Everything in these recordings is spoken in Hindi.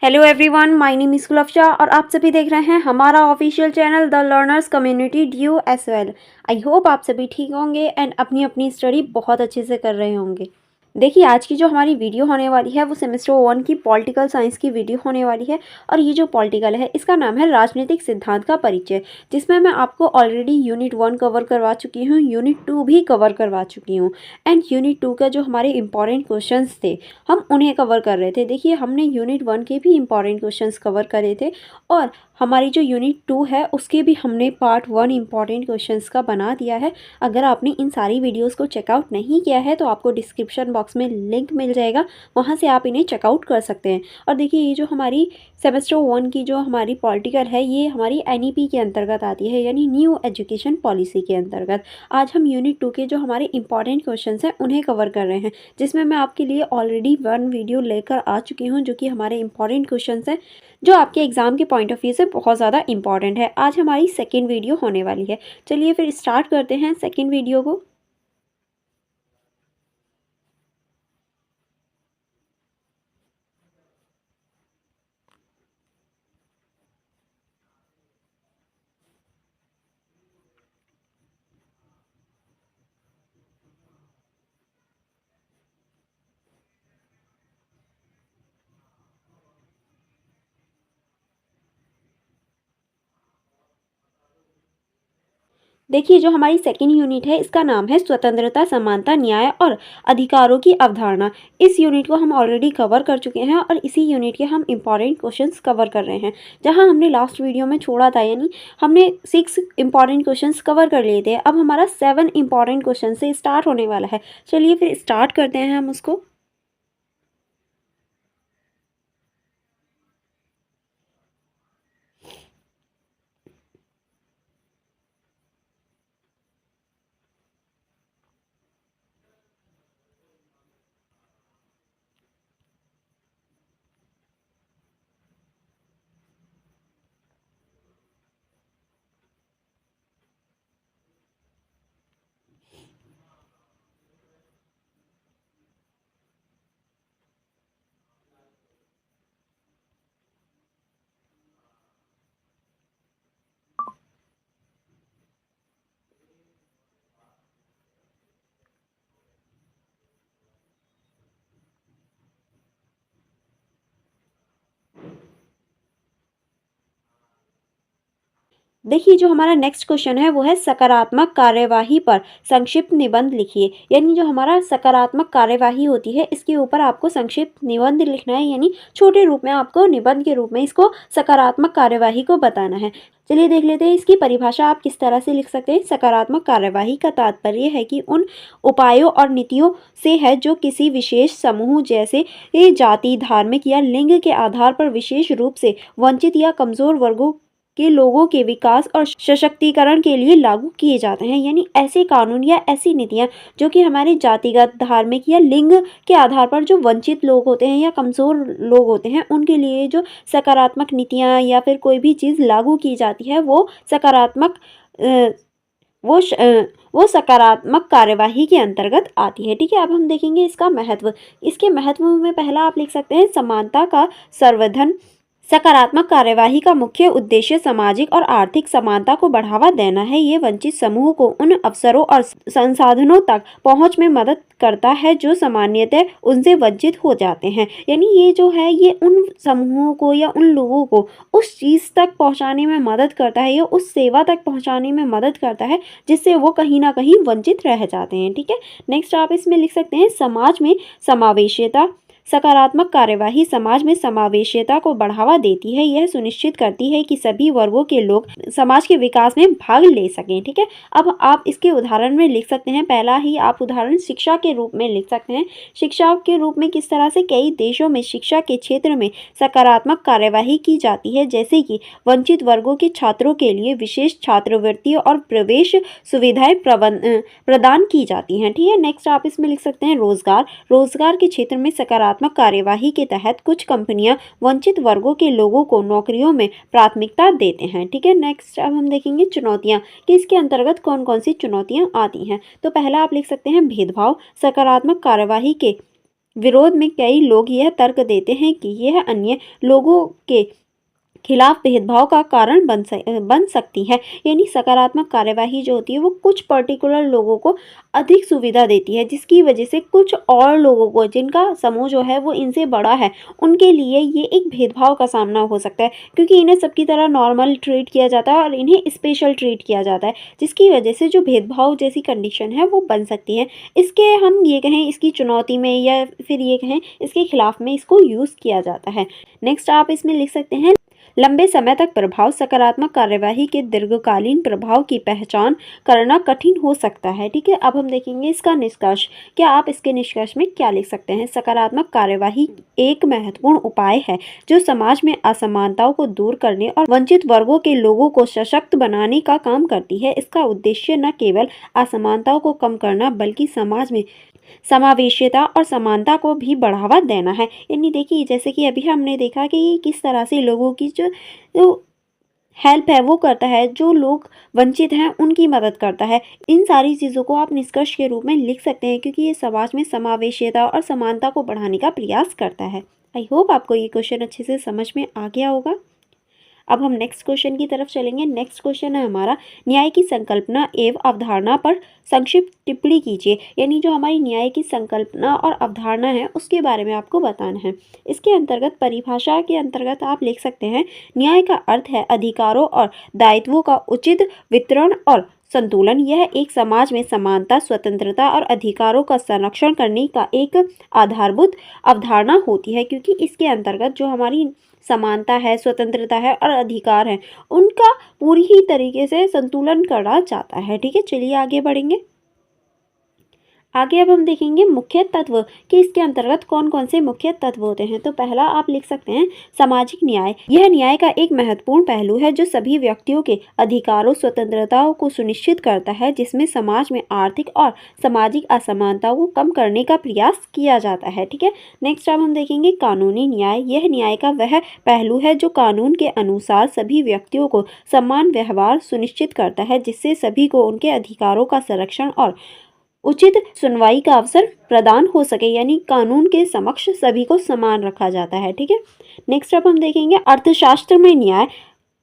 Hello everyone, my name is Kulfsha और आप सभी देख रहे हैं हमारा official channel the learners community due as well. I hope आप सभी ठीक होंगे एंड अपनी अपनी स्टडी बहुत अच्छे से कर रहे होंगे। देखिए, आज की जो हमारी वीडियो होने वाली है वो सेमेस्टर 1 की पॉलिटिकल साइंस की वीडियो होने वाली है। और ये जो पॉलिटिकल है इसका नाम है राजनीतिक सिद्धांत का परिचय, जिसमें मैं आपको ऑलरेडी यूनिट 1 कवर करवा चुकी हूँ, यूनिट 2 भी कवर करवा चुकी हूँ। एंड यूनिट 2 का जो हमारे इंपॉर्टेंट क्वेश्चंस थे हम उन्हें कवर कर रहे थे। देखिए, हमने यूनिट 1 के भी इंपॉर्टेंट क्वेश्चंस कवर करे थे और हमारी जो यूनिट 2 है उसके भी हमने पार्ट 1 इंपॉर्टेंट क्वेश्चंस का बना दिया है। अगर आपने इन सारी वीडियोस को चेकआउट नहीं किया है तो आपको डिस्क्रिप्शन बॉक्स में लिंक मिल जाएगा, वहाँ से आप इन्हें चेकआउट कर सकते हैं। और देखिए, ये जो हमारी सेमेस्टर 1 की जो हमारी पॉलिटिकल है ये हमारी एनईपी के अंतर्गत आती है, यानी न्यू एजुकेशन पॉलिसी के अंतर्गत। आज हम यूनिट 2 के जो हमारे इंपॉर्टेंट क्वेश्चन हैं उन्हें कवर कर रहे हैं, जिसमें मैं आपके लिए ऑलरेडी 1 वीडियो लेकर आ चुकी हूँ जो कि हमारे इंपॉर्टेंट क्वेश्चन हैं, जो आपके एग्जाम के पॉइंट ऑफ व्यू से बहुत ज़्यादा इंपॉर्टेंट है। आज हमारी सेकेंड वीडियो होने वाली है। चलिए फिर स्टार्ट करते हैं सेकेंड वीडियो को। देखिए, जो हमारी सेकेंड यूनिट है इसका नाम है स्वतंत्रता, समानता, न्याय और अधिकारों की अवधारणा। इस यूनिट को हम ऑलरेडी कवर कर चुके हैं और इसी यूनिट के हम इंपॉर्टेंट क्वेश्चंस कवर कर रहे हैं। जहां हमने लास्ट वीडियो में छोड़ा था, यानी हमने 6 इंपॉर्टेंट क्वेश्चंस कवर कर लिए थे, अब हमारा 7 इंपॉर्टेंट क्वेश्चन से स्टार्ट होने वाला है। चलिए फिर स्टार्ट करते हैं हम उसको। देखिए, जो हमारा नेक्स्ट क्वेश्चन है वो है सकारात्मक कार्यवाही पर संक्षिप्त निबंध लिखिए। यानी जो हमारा सकारात्मक कार्यवाही होती है इसके ऊपर आपको संक्षिप्त निबंध लिखना है, यानी छोटे रूप में आपको निबंध के रूप में इसको सकारात्मक कार्यवाही को बताना है। चलिए देख लेते हैं इसकी परिभाषा आप किस तरह से लिख सकते हैं। सकारात्मक कार्यवाही का तात्पर्य है कि उन उपायों और नीतियों से है जो किसी विशेष समूह जैसे जाति, धार्मिक या लिंग के आधार पर विशेष रूप से वंचित या कमजोर वर्गों के लोगों के विकास और सशक्तिकरण के लिए लागू किए जाते हैं। यानी ऐसे कानून या ऐसी नीतियां जो कि हमारे जातिगत, धार्मिक या लिंग के आधार पर जो वंचित लोग होते हैं या कमज़ोर लोग होते हैं उनके लिए जो सकारात्मक नीतियां या फिर कोई भी चीज़ लागू की जाती है वो सकारात्मक अ, वो श- अ, वो सकारात्मक कार्यवाही के अंतर्गत आती है। ठीक है, अब हम देखेंगे इसका महत्व। इसके महत्व में पहला आप लिख सकते हैं समानता का संवर्धन। सकारात्मक कार्यवाही का मुख्य उद्देश्य सामाजिक और आर्थिक समानता को बढ़ावा देना है। ये वंचित समूह को उन अवसरों और संसाधनों तक पहुंच में मदद करता है जो सामान्यतः उनसे वंचित हो जाते हैं। यानी ये जो है ये उन समूहों को या उन लोगों को उस चीज़ तक पहुंचाने में मदद करता है या उस सेवा तक पहुंचाने में मदद करता है जिससे वो कहीं ना कहीं वंचित रह जाते हैं। ठीक है, नेक्स्ट आप इसमें लिख सकते हैं समाज में समावेशिता। सकारात्मक कार्यवाही समाज में समावेशिता को बढ़ावा देती है। यह सुनिश्चित करती है कि सभी वर्गों के लोग समाज के विकास में भाग ले सकें। ठीक है, अब आप इसके उदाहरण में लिख सकते हैं। पहला ही आप उदाहरण शिक्षा के रूप में लिख सकते हैं। शिक्षा के रूप में किस तरह से कई देशों में शिक्षा के क्षेत्र में सकारात्मक कार्यवाही की जाती है, जैसे कि वंचित वर्गों के छात्रों के लिए विशेष छात्रवृत्ति और प्रवेश सुविधाएं प्रदान की जाती हैं। ठीक है, नेक्स्ट आप इसमें लिख सकते हैं रोजगार। रोजगार के क्षेत्र में सकारात्मक कार्यवाही के तहत कुछ कंपनियां वंचित वर्गों के लोगों को नौकरियों में प्राथमिकता देते हैं। ठीक है, नेक्स्ट अब हम देखेंगे चुनौतियां कि इसके अंतर्गत कौन कौन सी चुनौतियां आती हैं। तो पहला आप लिख सकते हैं भेदभाव। सकारात्मक कार्यवाही के विरोध में कई लोग यह तर्क देते हैं कि यह अन्य लोगों के खिलाफ भेदभाव का कारण बन सकती है। यानी सकारात्मक कार्यवाही जो होती है वो कुछ पर्टिकुलर लोगों को अधिक सुविधा देती है, जिसकी वजह से कुछ और लोगों को, जिनका समूह जो है वो इनसे बड़ा है, उनके लिए ये एक भेदभाव का सामना हो सकता है, क्योंकि इन्हें सबकी तरह नॉर्मल ट्रीट किया जाता है और इन्हें स्पेशल ट्रीट किया जाता है, जिसकी वजह से जो भेदभाव जैसी कंडीशन है वो बन सकती है। इसके हम ये कहें इसकी चुनौती में, या फिर ये कहें इसके खिलाफ में इसको यूज़ किया जाता है। नेक्स्ट आप इसमें लिख सकते हैं, लंबे समय तक प्रभाव। सकारात्मक कार्यवाही के दीर्घकालीन प्रभाव की पहचान करना कठिन हो सकता है। ठीक है, अब हम देखेंगे इसका निष्कर्ष। क्या आप इसके निष्कर्ष में क्या लिख सकते हैं? सकारात्मक कार्यवाही एक महत्वपूर्ण उपाय है जो समाज में असमानताओं को दूर करने और वंचित वर्गों के लोगों को सशक्त बनाने का काम करती है। इसका उद्देश्य न केवल असमानताओं को कम करना बल्कि समाज में समावेशिता और समानता को भी बढ़ावा देना है। यानी देखिए, जैसे कि अभी हमने देखा कि किस तरह से लोगों की जो हेल्प है वो करता है, जो लोग वंचित हैं उनकी मदद करता है। इन सारी चीज़ों को आप निष्कर्ष के रूप में लिख सकते हैं, क्योंकि ये समाज में समावेशिता और समानता को बढ़ाने का प्रयास करता है। आई होप आपको ये क्वेश्चन अच्छे से समझ में आ गया होगा। अब हम नेक्स्ट क्वेश्चन की तरफ चलेंगे। नेक्स्ट क्वेश्चन है हमारा, न्याय की संकल्पना एवं अवधारणा पर संक्षिप्त टिप्पणी कीजिए। यानी जो हमारी न्याय की संकल्पना और अवधारणा है उसके बारे में आपको बताना है। इसके अंतर्गत परिभाषा के अंतर्गत आप लिख सकते हैं, न्याय का अर्थ है अधिकारों और दायित्वों का उचित वितरण और संतुलन। यह एक समाज में समानता, स्वतंत्रता और अधिकारों का संरक्षण करने का एक आधारभूत अवधारणा होती है, क्योंकि इसके अंतर्गत जो हमारी समानता है, स्वतंत्रता है और अधिकार है, उनका पूरी ही तरीके से संतुलन करा जाता है। ठीक है, चलिए आगे बढ़ेंगे। आगे अब हम देखेंगे मुख्य तत्व कि इसके अंतर्गत कौन कौन से मुख्य तत्व होते हैं। तो पहला आप लिख सकते हैं सामाजिक न्याय। यह न्याय का एक महत्वपूर्ण पहलू है जो सभी व्यक्तियों के अधिकारों, स्वतंत्रताओं को सुनिश्चित करता है, जिसमें समाज में आर्थिक और सामाजिक असमानताओं को कम करने का प्रयास किया जाता है। ठीक है, नेक्स्ट अब हम देखेंगे कानूनी न्याय। यह न्याय का वह पहलू है जो कानून के अनुसार सभी व्यक्तियों को समान व्यवहार सुनिश्चित करता है, जिससे सभी को उनके अधिकारों का संरक्षण और उचित सुनवाई का अवसर प्रदान हो सके। यानी कानून के समक्ष सभी को समान रखा जाता है। ठीक है, नेक्स्ट अब हम देखेंगे अर्थशास्त्र में न्याय।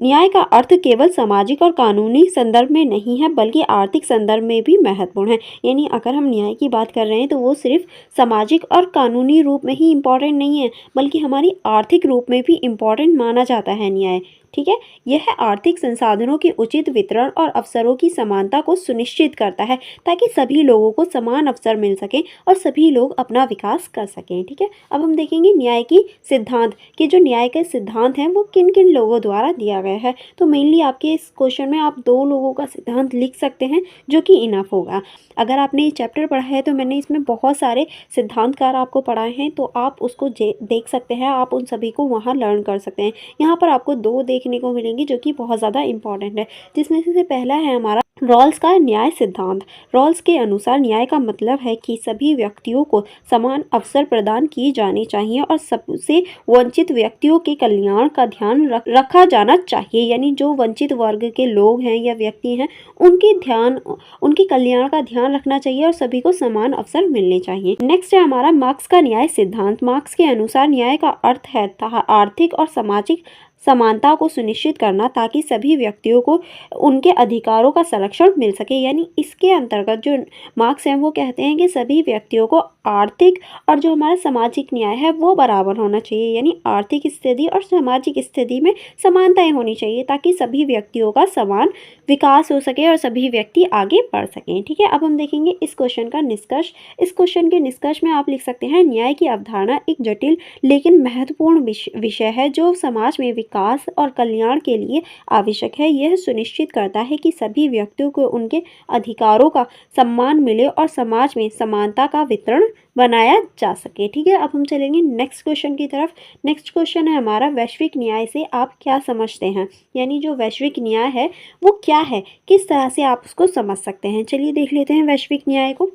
न्याय का अर्थ केवल सामाजिक और कानूनी संदर्भ में नहीं है बल्कि आर्थिक संदर्भ में भी महत्वपूर्ण है। यानी अगर हम न्याय की बात कर रहे हैं तो वो सिर्फ सामाजिक और कानूनी रूप में ही इम्पॉर्टेंट नहीं है, बल्कि हमारी आर्थिक रूप में भी इम्पॉर्टेंट माना जाता है न्याय। ठीक है, यह आर्थिक संसाधनों के उचित वितरण और अवसरों की समानता को सुनिश्चित करता है, ताकि सभी लोगों को समान अवसर मिल सके और सभी लोग अपना विकास कर सकें। ठीक है, अब हम देखेंगे न्याय की सिद्धांत कि जो न्याय के सिद्धांत हैं वो किन किन लोगों द्वारा दिया गया है। तो मेनली आपके इस क्वेश्चन में आप 2 लोगों का सिद्धांत लिख सकते हैं, जो कि इनफ होगा। अगर आपने ये चैप्टर पढ़ा है तो मैंने इसमें बहुत सारे सिद्धांतकार आपको पढ़ाए हैं, तो आप उसको देख सकते हैं, आप उन सभी को वहाँ लर्न कर सकते हैं। यहाँ पर आपको 2 देखने को मिलेंगे जो कि बहुत ज़्यादा इंपॉर्टेंट है, जिसमें से पहला है हमारा रॉल्स का न्याय सिद्धांत। रॉल्स के अनुसार न्याय का मतलब है कि सभी व्यक्तियों को समान अवसर प्रदान किए जाने चाहिए और सबसे वंचित व्यक्तियों के कल्याण का ध्यान रखा जाना चाहिए। यानी जो वंचित वर्ग के लोग हैं या व्यक्ति हैं उनके कल्याण का ध्यान रखना चाहिए और सभी को समान अवसर मिलने चाहिए। नेक्स्ट है हमारा मार्क्स का न्याय सिद्धांत। मार्क्स के अनुसार न्याय का अर्थ है आर्थिक और सामाजिक समानता को सुनिश्चित करना, ताकि सभी व्यक्तियों को उनके अधिकारों का संरक्षण मिल सके। यानी इसके अंतर्गत जो मार्क्स हैं वो कहते हैं कि सभी व्यक्तियों को आर्थिक और जो हमारा सामाजिक न्याय है वो बराबर होना चाहिए। यानी आर्थिक स्थिति और सामाजिक स्थिति में समानताएं होनी चाहिए, ताकि सभी व्यक्तियों का समान विकास हो सके और सभी व्यक्ति आगे बढ़ सकें। ठीक है, अब हम देखेंगे इस क्वेश्चन का निष्कर्ष। इस क्वेश्चन के निष्कर्ष में आप लिख सकते हैं, न्याय की अवधारणा एक जटिल लेकिन महत्वपूर्ण विषय है जो समाज में विकास और कल्याण के लिए आवश्यक है। यह सुनिश्चित करता है कि सभी व्यक्तियों को उनके अधिकारों का सम्मान मिले और समाज में समानता का वितरण बनाया जा सके। ठीक है, अब हम चलेंगे नेक्स्ट क्वेश्चन की तरफ। नेक्स्ट क्वेश्चन है हमारा, वैश्विक न्याय से आप क्या समझते हैं? यानी जो वैश्विक न्याय है वो क्या है, किस तरह से आप उसको समझ सकते हैं। चलिए देख लेते हैं वैश्विक न्याय को।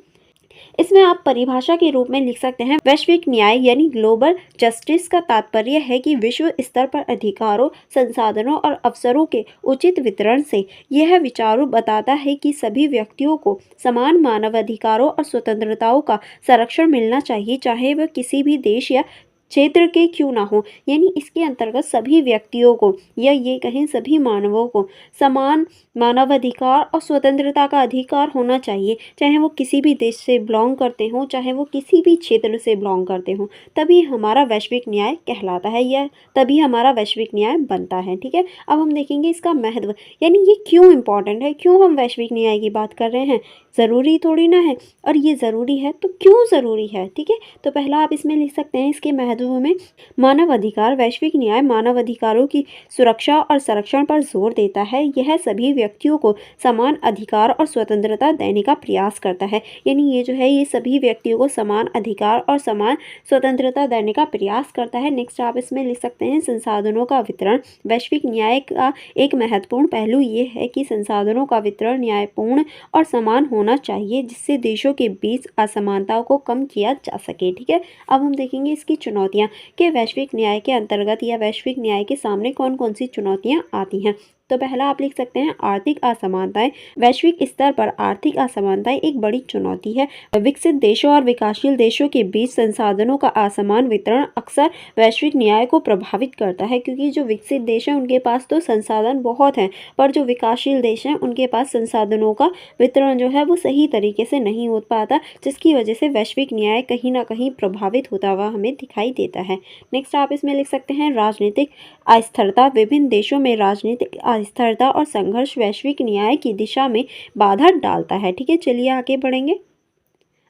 इसमें आप परिभाषा के रूप में लिख सकते हैं वैश्विक न्याय यानी ग्लोबल जस्टिस का तात्पर्य है कि विश्व स्तर पर अधिकारों, संसाधनों और अवसरों के उचित वितरण से यह विचारों बताता है कि सभी व्यक्तियों को समान मानवाधिकारों और स्वतंत्रताओं का संरक्षण मिलना चाहिए, चाहे वह किसी भी देश या क्षेत्र के क्यों ना हो। यानी इसके अंतर्गत सभी व्यक्तियों को या ये कहें सभी मानवों को समान मानवाधिकार और स्वतंत्रता का अधिकार होना चाहिए, चाहे वो किसी भी देश से बिलोंग करते हों, चाहे वो किसी भी क्षेत्र से बिलोंग करते हों। तभी हमारा वैश्विक न्याय कहलाता है या तभी हमारा वैश्विक न्याय बनता है। ठीक है, अब हम देखेंगे इसका महत्व, यानी ये क्यों इम्पॉर्टेंट है, क्यों हम वैश्विक न्याय की बात कर रहे हैं। ज़रूरी थोड़ी ना है, और ये ज़रूरी है तो क्यों ज़रूरी है। ठीक है, तो पहला आप इसमें लिख सकते हैं इसके महत्व में मानव अधिकार। वैश्विक न्याय मानव अधिकारों की सुरक्षा और संरक्षण पर जोर देता है। यह सभी व्यक्तियों को समान अधिकार और स्वतंत्रता देने का प्रयास करता है। यानी ये जो है ये सभी व्यक्तियों को समान अधिकार और समान स्वतंत्रता देने का प्रयास करता है। नेक्स्ट आप इसमें लिख सकते हैं संसाधनों का वितरण। वैश्विक न्याय का एक महत्वपूर्ण पहलू ये है कि संसाधनों का वितरण न्यायपूर्ण और समान होना चाहिए, जिससे देशों के बीच असमानताओं को कम किया जा सके। ठीक है, अब हम देखेंगे इसकी चुनौतियां कि वैश्विक न्याय के अंतर्गत या वैश्विक न्याय के सामने कौन कौन सी चुनौतियां आती हैं। तो पहला आप लिख सकते हैं आर्थिक असमानताएं। वैश्विक स्तर पर आर्थिक असमानताएं एक बड़ी चुनौती है। विकसित देशों और विकासशील देशों के बीच संसाधनों का असमान वितरण अक्सर वैश्विक न्याय को प्रभावित करता है, क्योंकि जो विकसित देश हैं उनके पास तो संसाधन बहुत हैं, पर जो विकासशील देश हैं उनके पास संसाधनों का वितरण जो है वो सही तरीके से नहीं हो पाता, जिसकी वजह से वैश्विक न्याय कहीं ना कहीं प्रभावित होता हुआ हमें दिखाई देता है। नेक्स्ट आप इसमें लिख सकते हैं राजनीतिक अस्थिरता। विभिन्न देशों में राजनीतिक अस्थिरता और संघर्ष वैश्विक न्याय की दिशा में बाधा डालता है। ठीक है, चलिए आगे बढ़ेंगे।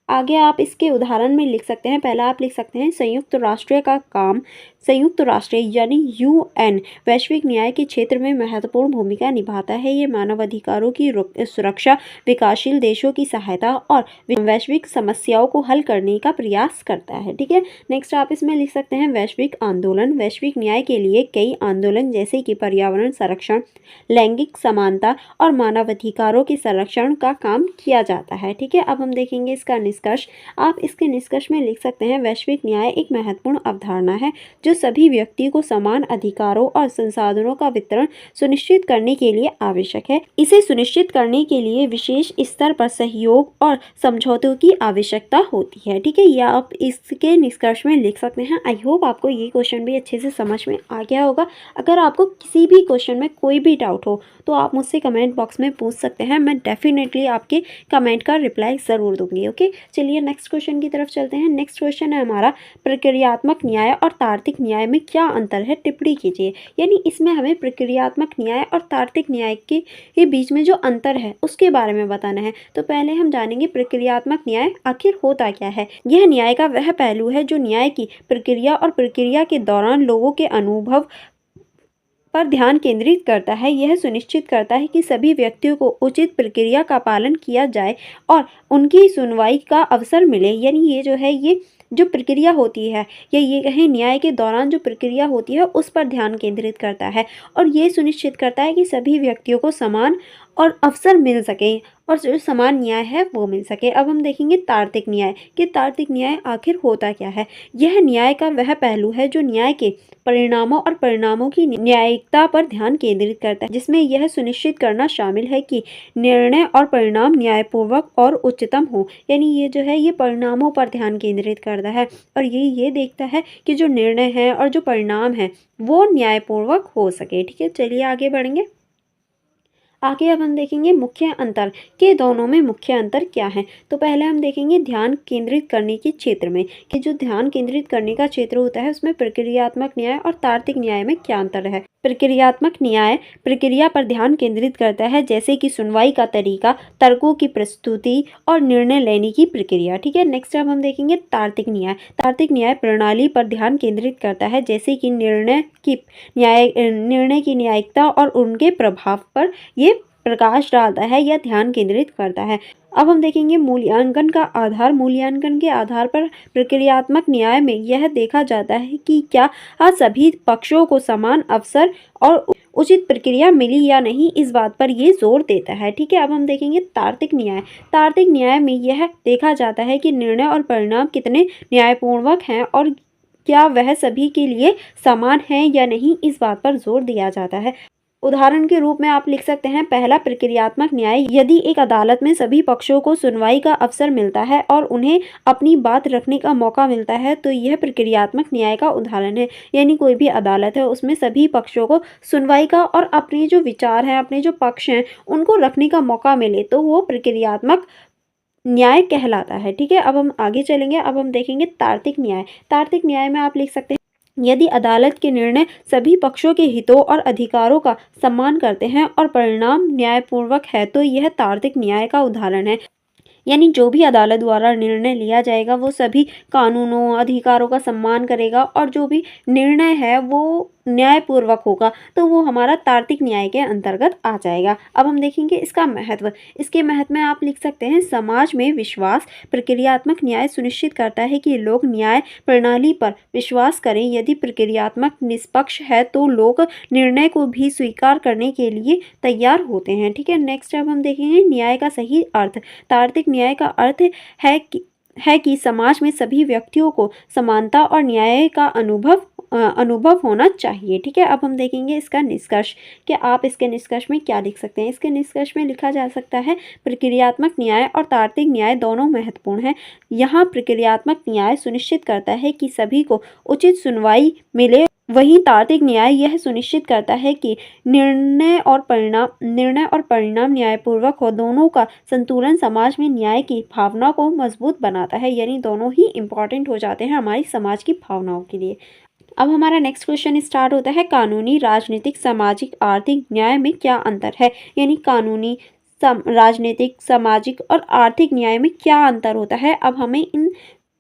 आगे आप इसके उदाहरण में लिख सकते हैं। पहला आप लिख सकते हैं संयुक्त राष्ट्र का काम। संयुक्त राष्ट्र यानी यूएन वैश्विक न्याय के क्षेत्र में महत्वपूर्ण भूमिका निभाता है। ये मानवाधिकारों की सुरक्षा, विकासशील देशों की सहायता और वैश्विक समस्याओं को हल करने का प्रयास करता है। ठीक है, नेक्स्ट आप इसमें लिख सकते हैं वैश्विक आंदोलन। वैश्विक न्याय के लिए कई आंदोलन जैसे कि पर्यावरण संरक्षण, लैंगिक समानता और मानवाधिकारों के संरक्षण का काम किया जाता है। ठीक है, अब हम देखेंगे इसका निष्कर्ष। आप इसके निष्कर्ष में लिख सकते हैं वैश्विक न्याय एक महत्वपूर्ण अवधारणा है जो सभी व्यक्तियों को समान अधिकारों और संसाधनों का वितरण सुनिश्चित करने के लिए आवश्यक है। इसे सुनिश्चित करने के लिए विशेष स्तर पर सहयोग और समझौतों की आवश्यकता होती है। ठीक है, या आप इसके निष्कर्ष में लिख सकते हैं। आई होप आपको ये क्वेश्चन भी अच्छे से समझ में आ गया होगा। अगर आपको किसी भी क्वेश्चन में कोई भी डाउट हो तो आप मुझसे कमेंट बॉक्स में पूछ सकते हैं। मैं डेफिनेटली आपके कमेंट का रिप्लाई ज़रूर दूंगी। ओके, चलिए नेक्स्ट क्वेश्चन की तरफ चलते हैं। नेक्स्ट क्वेश्चन है हमारा प्रक्रियात्मक न्याय और तार्किक न्याय में क्या अंतर है, टिप्पणी कीजिए। यानी इसमें हमें प्रक्रियात्मक न्याय और तार्किक न्याय के बीच में जो अंतर है उसके बारे में बताना है। तो पहले हम जानेंगे प्रक्रियात्मक न्याय आखिर होता क्या है। यह न्याय का वह पहलू है जो न्याय की प्रक्रिया और प्रक्रिया के दौरान लोगों के अनुभव पर ध्यान केंद्रित करता है। यह सुनिश्चित करता है कि सभी व्यक्तियों को उचित प्रक्रिया का पालन किया जाए और उनकी सुनवाई का अवसर मिले। यानी ये जो है ये जो प्रक्रिया होती है या ये कहें न्याय के दौरान जो प्रक्रिया होती है उस पर ध्यान केंद्रित करता है और ये सुनिश्चित करता है कि सभी व्यक्तियों को समान और अवसर मिल सके और जो समान न्याय है वो मिल सके। अब हम देखेंगे तार्किक न्याय कि तार्किक न्याय आखिर होता क्या है। यह न्याय का वह पहलू है जो न्याय के परिणामों और परिणामों की न्यायिकता पर ध्यान केंद्रित करता है, जिसमें यह सुनिश्चित करना शामिल है कि निर्णय और परिणाम न्यायपूर्वक और उच्चतम हो। यानी ये जो है ये परिणामों पर ध्यान केंद्रित करता है और ये देखता है कि जो निर्णय है और जो परिणाम है वो न्यायपूर्वक हो सके। ठीक है, चलिए आगे बढ़ेंगे। आगे अब हम देखेंगे मुख्य अंतर के दोनों में मुख्य अंतर क्या है। तो पहले हम देखेंगे ध्यान केंद्रित करने के क्षेत्र में कि जो ध्यान केंद्रित करने का क्षेत्र होता है उसमें प्रक्रियात्मक न्याय और तार्किक न्याय में क्या अंतर है। प्रक्रियात्मक न्याय प्रक्रिया पर ध्यान केंद्रित करता है, जैसे कि सुनवाई का तरीका, तर्कों की प्रस्तुति और निर्णय लेने की प्रक्रिया। ठीक है, नेक्स्ट अब हम देखेंगे तार्किक न्याय। तार्किक न्याय प्रणाली पर ध्यान केंद्रित करता है, जैसे कि निर्णय की न्यायिकता और उनके प्रभाव पर ये प्रकाश डालता है या ध्यान केंद्रित करता है। अब हम देखेंगे मूल्यांकन का आधार। मूल्यांकन के आधार पर प्रक्रियात्मक न्याय में यह देखा जाता है कि क्या सभी पक्षों को समान अवसर और उचित प्रक्रिया मिली या नहीं, इस बात पर ये जोर देता है। ठीक है, अब हम देखेंगे तार्किक न्याय। तार्किक न्याय में यह देखा जाता है कि निर्णय और परिणाम कितने न्यायपूर्वक हैं और क्या वह सभी के लिए समान है या नहीं, इस बात पर जोर दिया जाता है। उदाहरण के रूप में आप लिख सकते हैं, पहला प्रक्रियात्मक न्याय। यदि एक अदालत में सभी पक्षों को सुनवाई का अवसर मिलता है और उन्हें अपनी बात रखने का मौका मिलता है तो यह प्रक्रियात्मक न्याय का उदाहरण है। यानी कोई भी अदालत है उसमें सभी पक्षों को सुनवाई का और अपने जो विचार हैं, अपने जो पक्ष हैं, उनको रखने का मौका मिले तो वो प्रक्रियात्मक न्याय कहलाता है। ठीक है, अब हम आगे चलेंगे। अब हम देखेंगे तार्किक न्याय। तार्किक न्याय में आप लिख सकते हैं, यदि अदालत के निर्णय सभी पक्षों के हितों और अधिकारों का सम्मान करते हैं और परिणाम न्यायपूर्वक है तो यह तार्किक न्याय का उदाहरण है। यानी जो भी अदालत द्वारा निर्णय लिया जाएगा वो सभी कानूनों, अधिकारों का सम्मान करेगा और जो भी निर्णय है वो न्यायपूर्वक होगा तो वो हमारा तार्किक न्याय के अंतर्गत आ जाएगा। अब हम देखेंगे इसका महत्व। इसके महत्व में आप लिख सकते हैं, समाज में विश्वास। प्रक्रियात्मक न्याय सुनिश्चित करता है कि लोग न्याय प्रणाली पर विश्वास करें। यदि प्रक्रियात्मक निष्पक्ष है तो लोग निर्णय को भी स्वीकार करने के लिए तैयार होते हैं। ठीक है, नेक्स्ट अब हम देखेंगे न्याय का सही अर्थ। तार्किक न्याय का अर्थ है कि समाज में सभी व्यक्तियों को समानता और न्याय का अनुभव होना चाहिए। ठीक है, अब हम देखेंगे इसका निष्कर्ष कि आप इसके निष्कर्ष में क्या लिख सकते हैं। इसके निष्कर्ष में लिखा जा सकता है, प्रक्रियात्मक न्याय और तार्किक न्याय दोनों महत्वपूर्ण हैं। यहाँ प्रक्रियात्मक न्याय सुनिश्चित करता है कि सभी को उचित सुनवाई मिले, वहीं तार्किक न्याय यह सुनिश्चित करता है कि निर्णय और परिणाम न्यायपूर्वक हो। दोनों का संतुलन समाज में न्याय की भावना को मजबूत बनाता है। यानी दोनों ही इम्पॉर्टेंट हो जाते हैं हमारी समाज की भावनाओं के लिए। अब हमारा नेक्स्ट क्वेश्चन स्टार्ट होता है, कानूनी, राजनीतिक, सामाजिक, आर्थिक न्याय में क्या अंतर है। यानी कानूनी, राजनीतिक, सामाजिक और आर्थिक न्याय में क्या अंतर होता है। अब हमें इन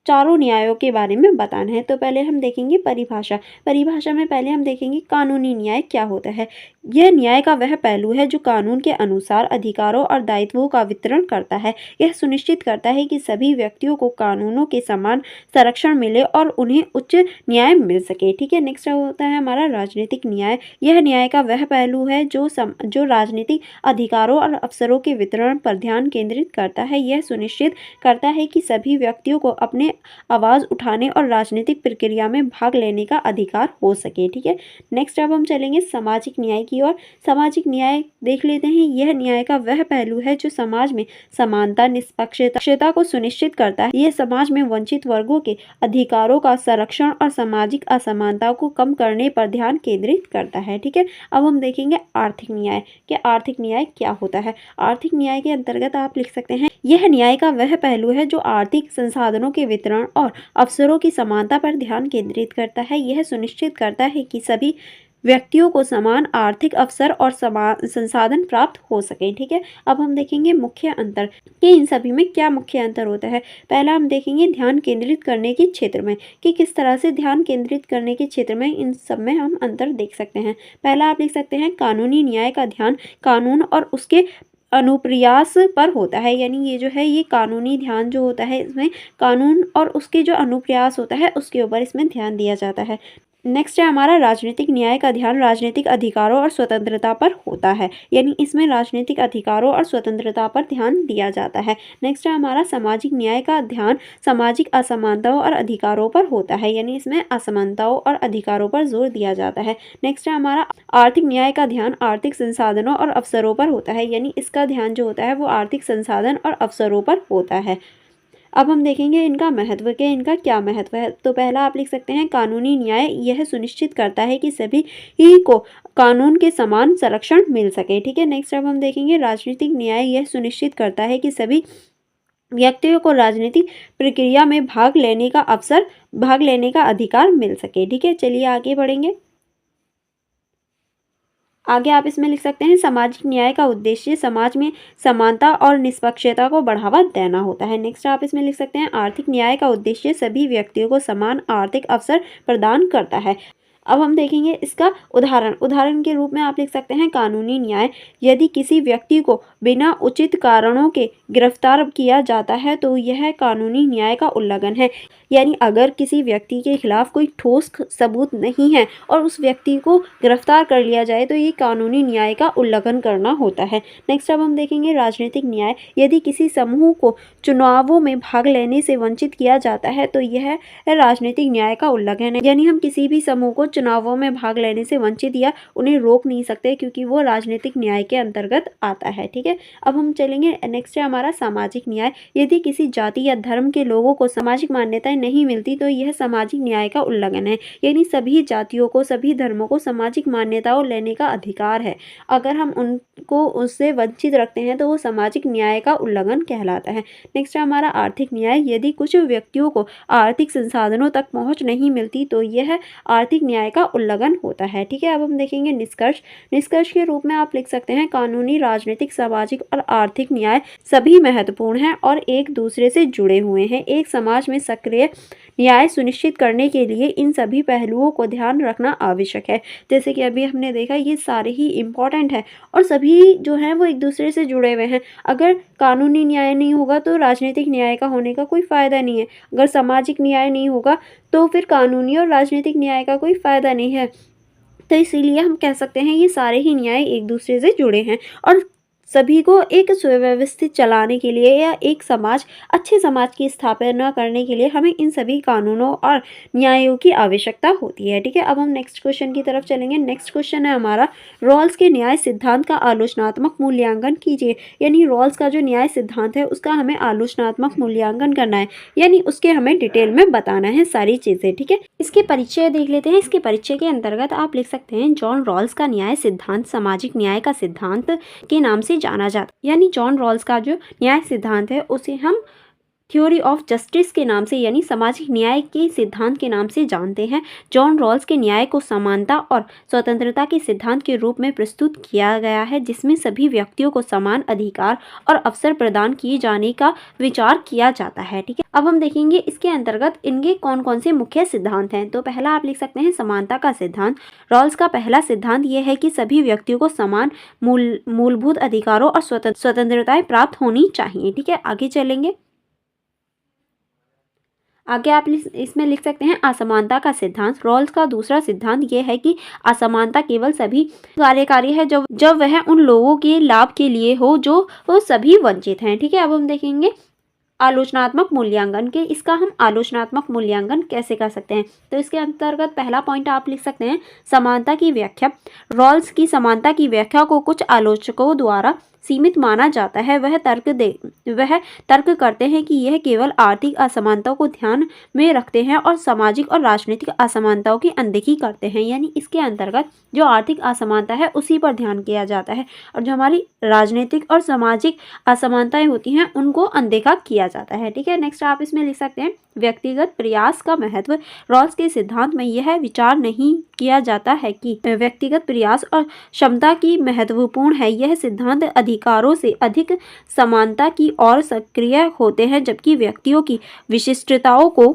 चारों न्यायों के बारे में बताना है। तो पहले हम देखेंगे परिभाषा। परिभाषा में पहले हम देखेंगे कानूनी न्याय क्या होता है। यह न्याय का वह पहलू है जो कानून के अनुसार अधिकारों और दायित्वों का वितरण करता है। यह सुनिश्चित करता है कि सभी व्यक्तियों को कानूनों के समान संरक्षण मिले और उन्हें उच्च न्याय मिल सके। ठीक है, नेक्स्ट होता है हमारा राजनीतिक न्याय। यह न्याय का वह पहलू है जो राजनीतिक अधिकारों और अवसरों के वितरण पर ध्यान केंद्रित करता है। यह सुनिश्चित करता है कि सभी व्यक्तियों को अपने आवाज उठाने और राजनीतिक प्रक्रिया में भाग लेने का अधिकार हो सके। ठीक है, नेक्स्ट अब हम चलेंगे सामाजिक न्याय की ओर। सामाजिक न्याय देख लेते हैं। यह न्याय का वह पहलू है जो समाज में समानता, निष्पक्षता को सुनिश्चित करता है। यह समाज में वंचित वर्गों के अधिकारों का संरक्षण और सामाजिक असमानता को कम करने पर ध्यान केंद्रित करता है। ठीक है, अब हम देखेंगे आर्थिक न्याय कि आर्थिक न्याय क्या होता है। आर्थिक न्याय के अंतर्गत आप लिख सकते हैं, यह न्याय का वह पहलू है जो आर्थिक संसाधनों के वितरण और अवसरों की समानता पर ध्यान केंद्रित करता है। यह सुनिश्चित करता है कि सभी व्यक्तियों को समान आर्थिक अवसर और समान संसाधन प्राप्त हो सके। ठीक है, अब हम देखेंगे मुख्य अंतर कि इन सभी में क्या मुख्य अंतर होता है। पहला हम देखेंगे ध्यान केंद्रित करने के क्षेत्र में कि किस तरह से ध्यान केंद्रित करने के क्षेत्र में इन सब में हम अंतर देख सकते हैं। पहला आप लिख सकते हैं, कानूनी न्याय का ध्यान कानून और उसके अनुप्रयास पर होता है। यानी ये जो है, ये कानूनी ध्यान जो होता है इसमें कानून और उसके जो अनुप्रयास होता है उसके ऊपर इसमें ध्यान दिया जाता है। नेक्स्ट है हमारा राजनीतिक न्याय का ध्यान राजनीतिक अधिकारों और स्वतंत्रता पर होता है। यानी इसमें राजनीतिक अधिकारों और स्वतंत्रता पर ध्यान दिया जाता है। नेक्स्ट है हमारा सामाजिक न्याय का ध्यान सामाजिक असमानताओं और अधिकारों पर होता है। यानी इसमें असमानताओं और अधिकारों पर जोर दिया जाता है। नेक्स्ट है हमारा आर्थिक न्याय का ध्यान आर्थिक संसाधनों और अवसरों पर होता है। यानी इसका ध्यान जो होता है वो आर्थिक संसाधन और अवसरों पर होता है। अब हम देखेंगे इनका महत्व के इनका क्या महत्व है। तो पहला आप लिख सकते हैं, कानूनी न्याय यह सुनिश्चित करता है कि सभी ही को कानून के समान संरक्षण मिल सके। ठीक है, नेक्स्ट अब हम देखेंगे राजनीतिक न्याय यह सुनिश्चित करता है कि सभी व्यक्तियों को राजनीतिक प्रक्रिया में भाग लेने का अधिकार मिल सके। ठीक है, चलिए आगे बढ़ेंगे। आगे आप इसमें लिख सकते हैं, सामाजिक न्याय का उद्देश्य समाज में समानता और निष्पक्षता को बढ़ावा देना होता है। नेक्स्ट आप इसमें लिख सकते हैं, आर्थिक न्याय का उद्देश्य सभी व्यक्तियों को समान आर्थिक अवसर प्रदान करता है। अब हम देखेंगे इसका उदाहरण के रूप में आप लिख सकते हैं कानूनी न्याय। यदि किसी व्यक्ति को बिना उचित कारणों के गिरफ्तार किया जाता है तो यह कानूनी न्याय का उल्लंघन है। यानी अगर किसी व्यक्ति के खिलाफ कोई ठोस सबूत नहीं है और उस व्यक्ति को गिरफ्तार कर लिया जाए तो ये कानूनी न्याय का उल्लंघन करना होता है। नेक्स्ट अब हम देखेंगे राजनीतिक न्याय। यदि किसी समूह को चुनावों में भाग लेने से वंचित किया जाता है तो यह राजनीतिक न्याय का उल्लंघन है। यानी हम किसी भी समूह को चुनावों में भाग लेने से वंचित या उन्हें रोक नहीं सकते क्योंकि वो राजनीतिक न्याय के अंतर्गत आता है। ठीक है, अब हम चलेंगे नेक्स्ट है हमारा सामाजिक न्याय। यदि किसी जाति या धर्म के लोगों को सामाजिक मान्यताएं नहीं मिलती तो यह सामाजिक न्याय का उल्लंघन है। यानी सभी जातियों को, सभी धर्मों को सामाजिक मान्यताओं लेने का अधिकार है। अगर हम उनको उससे वंचित रखते हैं तो वो सामाजिक न्याय का उल्लंघन कहलाता है। नेक्स्ट है हमारा आर्थिक न्याय। यदि कुछ व्यक्तियों को आर्थिक संसाधनों तक पहुंच नहीं मिलती तो यह आर्थिक न्याय का उल्लंघन होता है। ठीक है, अब हम देखेंगे निष्कर्ष के रूप में आप लिख सकते हैं कानूनी, राजनीतिक, सामाजिक और आर्थिक न्याय सभी महत्वपूर्ण हैं और एक दूसरे से जुड़े हुए हैं। एक समाज में सक्रिय न्याय सुनिश्चित करने के लिए इन सभी पहलुओं को ध्यान रखना आवश्यक है। जैसे कि अभी हमने देखा ये सारे ही इम्पोर्टेंट है और सभी जो हैं वो एक दूसरे से जुड़े हुए हैं। अगर कानूनी न्याय नहीं होगा तो राजनीतिक न्याय का होने का कोई फ़ायदा नहीं है। अगर सामाजिक न्याय नहीं होगा तो फिर कानूनी और राजनीतिक न्याय का कोई फ़ायदा नहीं है। तो इसीलिए हम कह सकते हैं ये सारे ही न्याय एक दूसरे से जुड़े हैं और सभी को एक सुव्यवस्थित चलाने के लिए या एक अच्छे समाज की स्थापना करने के लिए हमें इन सभी कानूनों और न्यायों की आवश्यकता होती है। ठीक है, अब हम नेक्स्ट क्वेश्चन की तरफ चलेंगे। नेक्स्ट क्वेश्चन है हमारा रॉल्स के न्याय सिद्धांत का आलोचनात्मक मूल्यांकन कीजिए। यानी रॉल्स का जो न्याय सिद्धांत है उसका हमें आलोचनात्मक मूल्यांकन करना है, यानी उसके हमें डिटेल में बताना है सारी चीज़ें। ठीक है, इसके परिचय देख लेते हैं। इसके परिचय के अंतर्गत आप लिख सकते हैं जॉन रॉल्स का न्याय सिद्धांत सामाजिक न्याय का सिद्धांत के नाम से जाना जाता है। यानी जॉन रॉल्स का जो न्याय सिद्धांत है उसे हम थ्योरी ऑफ जस्टिस के नाम से यानी सामाजिक न्याय के सिद्धांत के नाम से जानते हैं। जॉन रॉल्स के न्याय को समानता और स्वतंत्रता के सिद्धांत के रूप में प्रस्तुत किया गया है, जिसमें सभी व्यक्तियों को समान अधिकार और अवसर प्रदान किए जाने का विचार किया जाता है। ठीक है, अब हम देखेंगे इसके अंतर्गत इनके कौन कौन से मुख्य सिद्धांत हैं। तो पहला आप लिख सकते हैं समानता का सिद्धांत। रॉल्स का पहला सिद्धांत यह है कि सभी व्यक्तियों को समान मूलभूत अधिकारों और स्वतंत्रताएं प्राप्त होनी चाहिए। ठीक है, आगे चलेंगे। आगे आप इसमें लिख सकते हैं असमानता का सिद्धांत। रॉल्स का दूसरा सिद्धांत यह है कि असमानता केवल सभी कार्यकारी है जब वह उन लोगों के लाभ के लिए हो जो वो सभी वंचित हैं। ठीक है, अब हम देखेंगे आलोचनात्मक मूल्यांकन के। इसका हम आलोचनात्मक मूल्यांकन कैसे कर सकते हैं। तो इसके अंतर्गत पहला पॉइंट आप लिख सकते हैं समानता की व्याख्या। रॉल्स की समानता की व्याख्या को कुछ आलोचकों द्वारा सीमित माना जाता है। वह तर्क करते हैं कि यह केवल आर्थिक असमानताओं को ध्यान में रखते हैं और सामाजिक और राजनीतिक असमानताओं की अनदेखी करते हैं। यानी इसके अंतर्गत जो आर्थिक असमानता है उसी पर ध्यान किया जाता है और जो हमारी राजनीतिक और सामाजिक असमानताएं होती हैं उनको अनदेखा किया जाता है। ठीक है, नेक्स्ट आप इसमें लिख सकते हैं व्यक्तिगत प्रयास का महत्व। रॉल्स के सिद्धांत में यह विचार नहीं किया जाता है कि व्यक्तिगत प्रयास और क्षमता की महत्वपूर्ण है। यह सिद्धांत अधिकारों से अधिक समानता की ओर सक्रिय होते हैं, जबकि व्यक्तियों की विशिष्टताओं को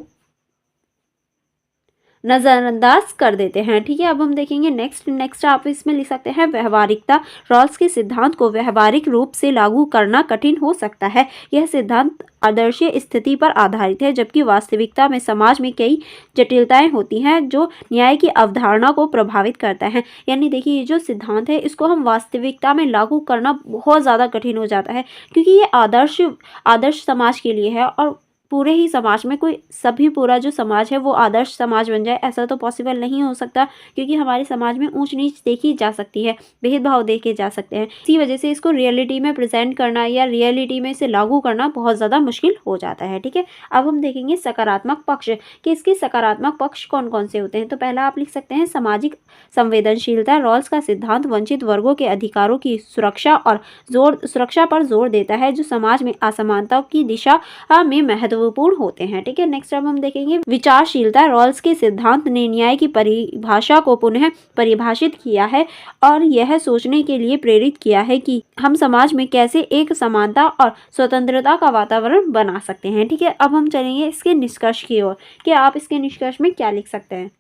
नज़रअंदाज कर देते हैं। ठीक है, अब हम देखेंगे नेक्स्ट आप इसमें लिख सकते हैं व्यवहारिकता। रॉल्स के सिद्धांत को व्यवहारिक रूप से लागू करना कठिन हो सकता है। यह सिद्धांत आदर्शीय स्थिति पर आधारित है, जबकि वास्तविकता में समाज में कई जटिलताएं होती हैं जो न्याय की अवधारणा को प्रभावित करता है। यानी देखिए ये जो सिद्धांत है इसको हम वास्तविकता में लागू करना बहुत ज़्यादा कठिन हो जाता है, क्योंकि ये आदर्श समाज के लिए है और पूरे ही समाज में सभी पूरा जो समाज है वो आदर्श समाज बन जाए ऐसा तो पॉसिबल नहीं हो सकता, क्योंकि हमारे समाज में ऊंच नीच देखी जा सकती है, भेदभाव देखे जा सकते हैं। इसी वजह से इसको रियलिटी में प्रेजेंट करना या रियलिटी में इसे लागू करना बहुत ज़्यादा मुश्किल हो जाता है। ठीक है, अब हम देखेंगे सकारात्मक पक्ष कि इसके सकारात्मक पक्ष कौन कौन से होते हैं। तो पहला आप लिख सकते हैं सामाजिक संवेदनशीलता। रॉल्स का सिद्धांत वंचित वर्गों के अधिकारों की सुरक्षा पर जोर देता है, जो समाज में असमानताओं की दिशा में महत्वपूर्ण होते हैं। ठीक है, नेक्स्ट अब हम देखेंगे विचारशीलता। रॉल्स के सिद्धांत ने न्याय की परिभाषा को पुनः परिभाषित किया है और यह सोचने के लिए प्रेरित किया है कि हम समाज में कैसे एक समानता और स्वतंत्रता का वातावरण बना सकते हैं। ठीक है, अब हम चलेंगे इसके निष्कर्ष की ओर कि आप इसके निष्कर्ष में क्या लिख सकते हैं।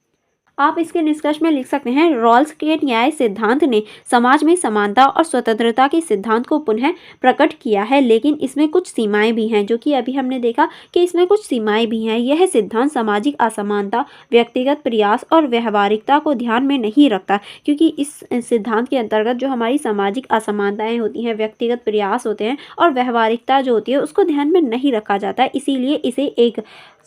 आप इसके निष्कर्ष में लिख सकते हैं, रॉल्स के न्याय सिद्धांत ने समाज में समानता और स्वतंत्रता के सिद्धांत को पुनः प्रकट किया है, लेकिन इसमें कुछ सीमाएं भी हैं, जो कि अभी हमने देखा कि इसमें कुछ सीमाएं भी हैं। यह सिद्धांत सामाजिक असमानता, व्यक्तिगत प्रयास और व्यवहारिकता को ध्यान में नहीं रखता, क्योंकि इस सिद्धांत के अंतर्गत जो हमारी सामाजिक असमानताएं होती हैं, व्यक्तिगत प्रयास होते हैं और व्यवहारिकता जो होती है उसको ध्यान में नहीं रखा जाता है। इसीलिए इसे एक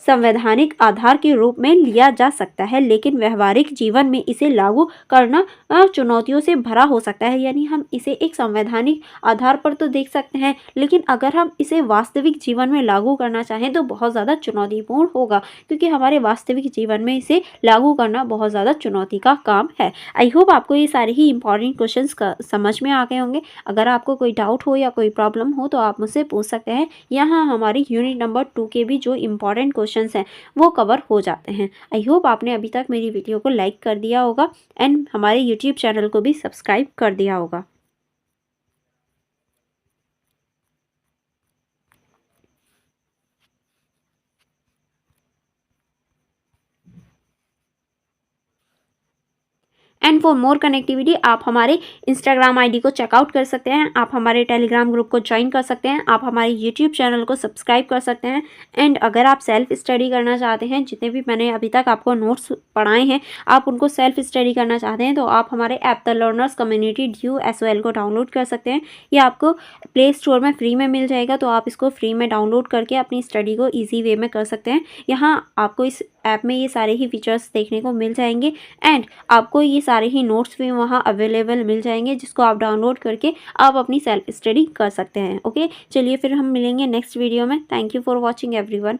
संवैधानिक आधार के रूप में लिया जा सकता है, लेकिन व्यवहारिक जीवन में इसे लागू करना चुनौतियों से भरा हो सकता है। यानी हम इसे एक संवैधानिक आधार पर तो देख सकते हैं, लेकिन अगर हम इसे वास्तविक जीवन में लागू करना चाहें तो बहुत ज़्यादा चुनौतीपूर्ण होगा, क्योंकि हमारे वास्तविक जीवन में इसे लागू करना बहुत ज़्यादा चुनौती का काम है। आई होप आपको ये सारे ही इंपॉर्टेंट क्वेश्चंस का समझ में आ गए होंगे। अगर आपको कोई डाउट हो या कोई प्रॉब्लम हो तो आप मुझसे पूछ सकते हैं। यहाँ हमारी यूनिट नंबर 2 के भी जो इंपॉर्टेंट क्वेश्चंस हैं वो कवर हो जाते हैं। आई होप आपने अभी तक मेरी वीडियो को लाइक कर दिया होगा एंड हमारे यूट्यूब चैनल को भी सब्सक्राइब कर दिया होगा। एंड फॉर मोर कनेक्टिविटी आप हमारे इंस्टाग्राम आईडी को चेकआउट कर सकते हैं, आप हमारे टेलीग्राम ग्रुप को ज्वाइन कर सकते हैं, आप हमारे यूट्यूब चैनल को सब्सक्राइब कर सकते हैं। एंड अगर आप सेल्फ स्टडी करना चाहते हैं, जितने भी मैंने अभी तक आपको नोट्स पढ़ाए हैं आप उनको सेल्फ स्टडी करना चाहते हैं, तो आप हमारे app the learners community DUSOL को डाउनलोड कर सकते हैं। ये आपको प्ले स्टोर में फ्री में मिल जाएगा, तो आप इसको फ्री में डाउनलोड करके अपनी स्टडी को ईजी वे में कर सकते हैं। यहाँ आपको इस ऐप में ये सारे ही फीचर्स देखने को मिल जाएंगे एंड आपको ये सारे ही नोट्स भी वहाँ अवेलेबल मिल जाएंगे, जिसको आप डाउनलोड करके आप अपनी सेल्फ स्टडी कर सकते हैं। ओके, चलिए फिर हम मिलेंगे नेक्स्ट वीडियो में। Thank you for watching everyone.